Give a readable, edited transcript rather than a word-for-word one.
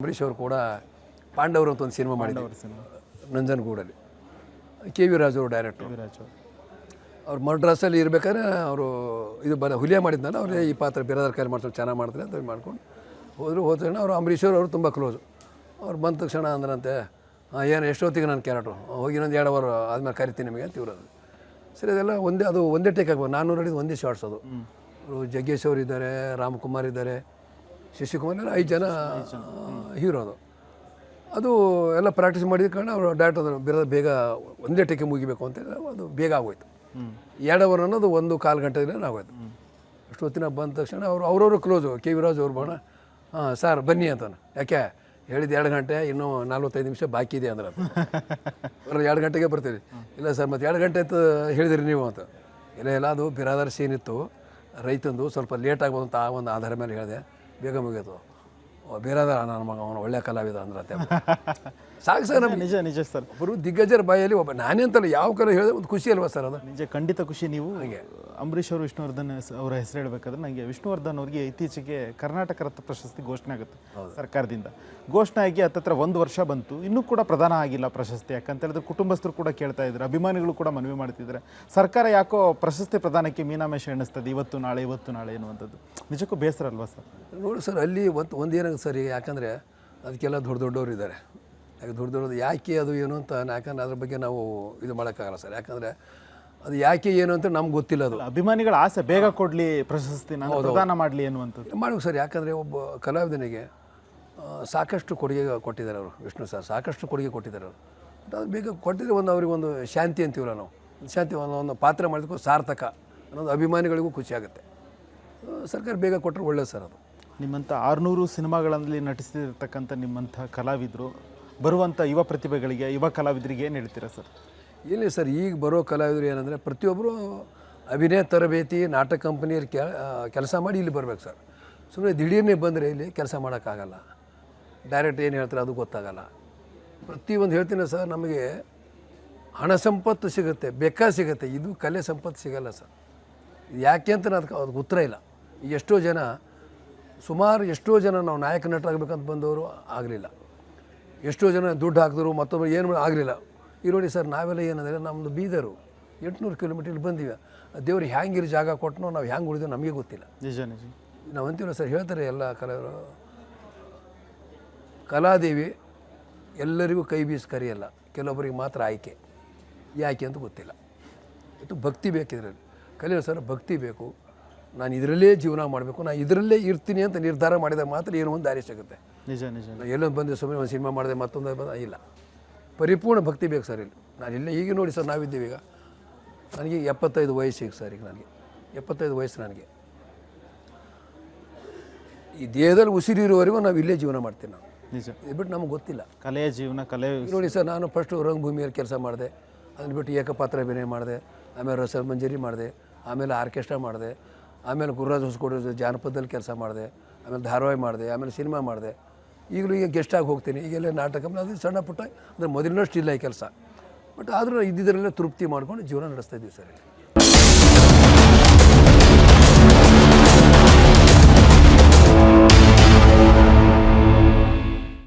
ಅಂಬರೀಷ್ ಅವರು ಕೂಡ ಪಾಂಡವರು ಅಂತ ಒಂದು ಸಿನಿಮಾ ಮಾಡಿದ್ರು ಸಿನಿಮಾ ನಂಜನಗೂಡಲ್ಲಿ. ಕೆ ವಿ ರಾಜು ಅವರು ಡೈರೆಕ್ಟ್ರು. ಅವ್ರು ಮಡ್ರಾಸಲ್ಲಿ ಇರ್ಬೇಕಾದ್ರೆ ಅವರು ಇದು ಹುಲಿಯ ಮಾಡಿದ್ನಲ್ಲ, ಅವರೇ ಈ ಪಾತ್ರ ಬೇರೆದಾರ ಕೈಲಿ ಮಾಡ್ತಾರೆ, ಚೆನ್ನಾಗಿ ಮಾಡ್ತಾರೆ ಅಂತ ಮಾಡ್ಕೊಂಡು ಹೋದ ತಕ್ಷಣ ಅವರು ಅಂಬರೀಷ್ ಅವರು ತುಂಬ ಕ್ಲೋಸು. ಅವ್ರು ಬಂದ ತಕ್ಷಣ ಅಂದ್ರಂತೆ, ಏನು ಎಷ್ಟೊತ್ತಿಗೆ ನನ್ನ ಕ್ಯಾರೆಕ್ಟ್ರು ಹೋಗಿ ಇನ್ನೊಂದು 2 ಅವರ್ ಆದಮೇಲೆ ಕರಿತೀನಿ ನಿಮಗೆ ಅಂತ ಇವ್ರದು. ಸರಿ, ಅದೆಲ್ಲ ಒಂದೇ ಟೇಕ್ ಆಗ್ಬೋದು. 400 ಹಿಡಿದು ಒಂದೇ ಶಾರ್ಟ್ಸ್ ಅದು. ಅವರು ಜಗ್ಗೇಶ್ ಅವರು ಇದ್ದಾರೆ, ರಾಮ್ಕುಮಾರ್ ಇದ್ದಾರೆ, ಶಶಿಕುಮಾರ್, 5 ಜನ ಹೀರೋ. ಅದು ಎಲ್ಲ ಪ್ರಾಕ್ಟೀಸ್ ಮಾಡಿದ ಕಾರಣ ಅವರು ಡೈರೆಕ್ಟ್ ಅದನ್ನು ಬೇಗ ಒಂದೇ ಟೇಕೆ ಮುಗಿಬೇಕು ಅಂತ ಅದು ಬೇಗ ಆಗೋಯ್ತು. 2 ಅವರ್ ಅನ್ನೋದು 1.25 ಗಂಟೆಯಲ್ಲಿ ಆಗೋಯ್ತು. ಅಷ್ಟೊತ್ತಿನ ಬಂದ ತಕ್ಷಣ ಅವ್ರವರು ಕ್ಲೋಸು. ಕೆ ವಿ ರಾಜು ಅವ್ರು ಬರೋಣ, ಹಾಂ ಸರ್ ಬನ್ನಿ ಅಂತಾನೆ. ಯಾಕೆ ಹೇಳಿದ್ದು 2 ಗಂಟೆ, ಇನ್ನೂ 45 ನಿಮಿಷ ಬಾಕಿ ಇದೆ ಅಂದ್ರೆ ಅವ್ರು 2 ಗಂಟೆಗೆ ಬರ್ತೀರಿ. ಇಲ್ಲ ಸರ್ ಮತ್ತೆ 2 ಗಂಟೆ ಅಂತ ಹೇಳಿದಿರಿ ನೀವು ಅಂತ. ಇಲ್ಲ ಅದು ಬಿರಾದಾರ ಸೀನ್ ಇತ್ತು, ರೈತಂದು ಸ್ವಲ್ಪ ಲೇಟ್ ಆಗ್ಬೋದು ಅಂತ ಆ ಒಂದು ಆಧಾರ ಮೇಲೆ ಹೇಳಿದೆ. ಬೇಗ ಮುಗಿಯಿತು. ಬೇರಾದಾರ ನನ್ನ ಮಗ ಅವನು ಒಳ್ಳೆ ಕಲಾವಿದ ಅಂದ್ರಂತೆ. ಸಾಕು ಸರ್, ನಮ್ಗೆ ನಿಜ ನಿಜ ಸರ್. ಒಬ್ಬರು ದಿಗ್ಗಜರ ಬಾಯಲ್ಲಿ ಒಬ್ಬ ನಾನೇ ಅಂತಲ್ಲ, ಯಾವ ಕಲೆ ಹೇಳಿದ್ರೆ ಒಂದು ಖುಷಿ ಅಲ್ವಾ ಸರ್ ಅದು? ನಿಜ, ಖಂಡಿತ ಖುಷಿ. ನೀವು ಅಂಬರೀಷ್ ಅವರು ವಿಷ್ಣುವರ್ಧನ್ ಅವರ ಹೆಸರು ಹೇಳಬೇಕಾದ್ರೆ ನನಗೆ ವಿಷ್ಣುವರ್ಧನ್ ಅವರಿಗೆ ಇತ್ತೀಚೆಗೆ ಕರ್ನಾಟಕ ರತ್ನ ಪ್ರಶಸ್ತಿ ಘೋಷಣೆ ಆಗುತ್ತೆ ಸರ್ಕಾರದಿಂದ. ಘೋಷಣೆ ಆಗಿ ಹತ್ತತ್ರ 1 ವರ್ಷ ಬಂತು, ಇನ್ನೂ ಕೂಡ ಪ್ರದಾನ ಆಗಿಲ್ಲ ಪ್ರಶಸ್ತಿ. ಯಾಕಂತ ಹೇಳಿದ್ರೆ ಕುಟುಂಬಸ್ಥರು ಕೂಡ ಕೇಳ್ತಾ ಇದ್ದಾರೆ, ಅಭಿಮಾನಿಗಳು ಕೂಡ ಮನವಿ ಮಾಡ್ತಿದ್ದಾರೆ. ಸರ್ಕಾರ ಯಾಕೋ ಪ್ರಶಸ್ತಿ ಪ್ರದಾನಕ್ಕೆ ಮೀನಾಮೇಷ ಎಣಿಸ್ತದೆ, ಇವತ್ತು ನಾಳೆ ಎನ್ನುವಂಥದ್ದು. ನಿಜಕ್ಕೂ ಬೇಸರ ಅಲ್ವಾ ಸರ್? ನೋಡಿ ಸರ್, ಅಲ್ಲಿ ಒಂದೇನಾಗುತ್ತೆ ಸರ್, ಯಾಕಂದರೆ ಅದಕ್ಕೆಲ್ಲ ದೊಡ್ಡವರು ಇದ್ದಾರೆ. ಯಾಕೆ ದೊಡ್ಡದು ಯಾಕೆ ಅದು ಏನು ಅಂತ, ಯಾಕಂದ್ರೆ ಅದ್ರ ಬಗ್ಗೆ ನಾವು ಇದು ಮಾಡೋಕ್ಕಾಗಲ್ಲ ಸರ್. ಯಾಕಂದರೆ ಅದು ಯಾಕೆ ಏನು ಅಂತ ನಮ್ಗೆ ಗೊತ್ತಿಲ್ಲ. ಅದು ಅಭಿಮಾನಿಗಳ ಆಸೆ, ಬೇಗ ಕೊಡಲಿ ಪ್ರಶಸ್ತಿ, ನಾನು ಪ್ರದಾನ ಮಾಡಲಿ ಅನ್ನುವಂಥದ್ದು ಮಾಡ್ಬೇಕು ಸರ್. ಯಾಕಂದರೆ ಒಬ್ಬ ಕಲಾವಿದನಿಗೆ ಸಾಕಷ್ಟು ಕೊಡುಗೆ ಕೊಟ್ಟಿದ್ದಾರೆ ಅವರು, ವಿಷ್ಣು ಸರ್ ಸಾಕಷ್ಟು ಕೊಡುಗೆ ಕೊಟ್ಟಿದ್ದಾರೆ ಅವರು. ಅದು ಬೇಗ ಕೊಟ್ಟಿದ್ರೆ ಅವ್ರಿಗೆ ಒಂದು ಶಾಂತಿ ಅಂತೀವಲ್ಲ ನಾವು, ಶಾಂತಿ ಒಂದು ಪಾತ್ರ ಮಾಡಿದಕ್ಕೂ ಸಾರ್ಥಕ ಅನ್ನೋದು ಅಭಿಮಾನಿಗಳಿಗೂ ಖುಷಿ ಆಗುತ್ತೆ. ಸರ್ಕಾರ ಬೇಗ ಕೊಟ್ಟರೆ ಒಳ್ಳೆಯದು ಸರ್. ಅದು ನಿಮ್ಮಂಥ 600 ಸಿನಿಮಾಗಳಲ್ಲಿ ನಟಿಸಿರ್ತಕ್ಕಂಥ ನಿಮ್ಮಂಥ ಕಲಾವಿದರು ಬರುವಂಥ ಯುವ ಪ್ರತಿಭೆಗಳಿಗೆ, ಯುವ ಕಲಾವಿದರಿಗೆ ಏನು ಹೇಳ್ತೀರಾ ಸರ್? ಇಲ್ಲ ಸರ್, ಈಗ ಬರೋ ಕಲಾವಿದರು ಏನಂದರೆ ಪ್ರತಿಯೊಬ್ಬರು ಅಭಿನಯ ತರಬೇತಿ ನಾಟಕ ಕಂಪನಿಯಲ್ಲಿ ಕೆಲಸ ಮಾಡಿ ಇಲ್ಲಿ ಬರ್ಬೇಕು ಸರ್. ಸುಮ್ಮನೆ ದಿಢೀರ್ನೇ ಬಂದರೆ ಇಲ್ಲಿ ಕೆಲಸ ಮಾಡೋಕ್ಕಾಗಲ್ಲ. ಡೈರೆಕ್ಟ್ ಏನು ಹೇಳ್ತಾರೆ ಅದು ಗೊತ್ತಾಗಲ್ಲ. ಪ್ರತಿಯೊಂದು ಹೇಳ್ತೀನಿ ಸರ್, ನಮಗೆ ಹಣ ಸಂಪತ್ತು ಸಿಗುತ್ತೆ, ಬೇಕಾ ಸಿಗುತ್ತೆ, ಇದು ಕಲೆ ಸಂಪತ್ತು ಸಿಗಲ್ಲ ಸರ್. ಯಾಕೆ ಅಂತ ಅದಕ್ಕೆ ಉತ್ತರ ಇಲ್ಲ. ಈಗ ಎಷ್ಟೋ ಜನ ನಾವು ನಾಯಕ ನಟರಾಗಬೇಕಂತ ಬಂದವರು ಆಗಲಿಲ್ಲ. ಎಷ್ಟೋ ಜನ ದುಡ್ಡು ಹಾಕಿದ್ರು, ಮತ್ತೊಬ್ಬರು ಏನು ಆಗಲಿಲ್ಲ. ಈಗ ನೋಡಿ ಸರ್, ನಾವೆಲ್ಲ ಏನಂದರೆ ನಮ್ಮದು ಬೀದರು 800 ಕಿಲೋಮೀಟರ್ ಇಲ್ಲಿ ಬಂದೀವಿ. ದೇವ್ರು ಹ್ಯಾಂಗಿರೋ ಜಾಗ ಕೊಟ್ಟನೋ ನಾವು ಹ್ಯಾಂಗೆ ಉಳಿದೋ ನಮಗೆ ಗೊತ್ತಿಲ್ಲ. ನಿಜ ನಿಜ. ನಾವು ಅಂತೀವಲ್ಲ ಸರ್, ಹೇಳ್ತಾರೆ ಎಲ್ಲ ಕಲಾದೇವಿ ಎಲ್ಲರಿಗೂ ಕೈ ಬೀಸಿ ಕರೆಯಲ್ಲ, ಕೆಲವೊಬ್ಬರಿಗೆ ಮಾತ್ರ ಆಯ್ಕೆ. ಯಾಕೆ ಅಂತ ಗೊತ್ತಿಲ್ಲ. ಇದು ಭಕ್ತಿ ಬೇಕಿದ್ರಲ್ಲಿ ಕಲಿಯೋ ಸರ್, ಭಕ್ತಿ ಬೇಕು. ನಾನು ಇದರಲ್ಲೇ ಜೀವನ ಮಾಡಬೇಕು, ನಾನು ಇದರಲ್ಲೇ ಇರ್ತೀನಿ ಅಂತ ನಿರ್ಧಾರ ಮಾಡಿದಾಗ ಮಾತ್ರ ಏನೋ ಒಂದು ದಾರಿ ಸಿಗುತ್ತೆ. ನಿಜ ನಿಜ. ಎಲ್ಲೊಂದು ಬಂದು ಸುಮ್ಮನೆ ಒಂದು ಸಿನಿಮಾ ಮಾಡಿದೆ ಮತ್ತೊಂದು ಇಲ್ಲ, ಪರಿಪೂರ್ಣ ಭಕ್ತಿ ಬೇಕು ಸರ್. ಇಲ್ಲಿ ನಾನು ಇಲ್ಲೇ ಈಗ ನೋಡಿ ಸರ್, ನಾವಿದ್ದೀವಿ ಈಗ, ನನಗೆ 75 ವಯಸ್ಸಿಗೆ ಸರ್. ಈಗ ನನಗೆ 75 ವಯಸ್ಸು. ನನಗೆ ಈ ದೇಹದಲ್ಲಿ ಉಸಿರಿರುವವರೆಗೂ ನಾವು ಇಲ್ಲೇ ಜೀವನ ಮಾಡ್ತೀನಿ. ನಾವು ನಿಜ. ಇದು ಬಿಟ್ಟು ನಮ್ಗೆ ಗೊತ್ತಿಲ್ಲ ಕಲೆಯ ಜೀವನ. ಕಲೆ ನೋಡಿ ಸರ್, ನಾನು ಫಸ್ಟು ರಂಗಭೂಮಿಯಲ್ಲಿ ಕೆಲಸ ಮಾಡಿದೆ, ಅದನ್ನು ಬಿಟ್ಟು ಏಕಪಾತ್ರ ಅಭಿನಯ ಮಾಡಿದೆ, ಆಮೇಲೆ ರಸಮಂಜರಿ ಮಾಡಿದೆ, ಆಮೇಲೆ ಆರ್ಕೆಸ್ಟ್ರಾ ಮಾಡಿದೆ, ಆಮೇಲೆ ಗುರುರಾಜ್ ಹೊಸಕೋಟೆ ಜಾನಪದದಲ್ಲಿ ಕೆಲಸ ಮಾಡಿದೆ, ಆಮೇಲೆ ಧಾರಾವಾಹಿ ಮಾಡಿದೆ, ಆಮೇಲೆ ಸಿನಿಮಾ ಮಾಡಿದೆ. ಈಗಲೂ ಈಗ ಗೆಸ್ಟಾಗಿ ಹೋಗ್ತೀನಿ. ಈಗೆಲ್ಲ ನಾಟಕ ಅದು ಸಣ್ಣ ಪುಟ್ಟ ಅಂದರೆ ಮೊದಲಿನಷ್ಟು ಇಲ್ಲ ಈ ಕೆಲಸ. ಬಟ್ ಆದರೂ ಇದ್ದಿದ್ದರಲ್ಲೇ ತೃಪ್ತಿ ಮಾಡ್ಕೊಂಡು ಜೀವನ ನಡೆಸ್ತಾ ಇದ್ದೀವಿ ಸರ್.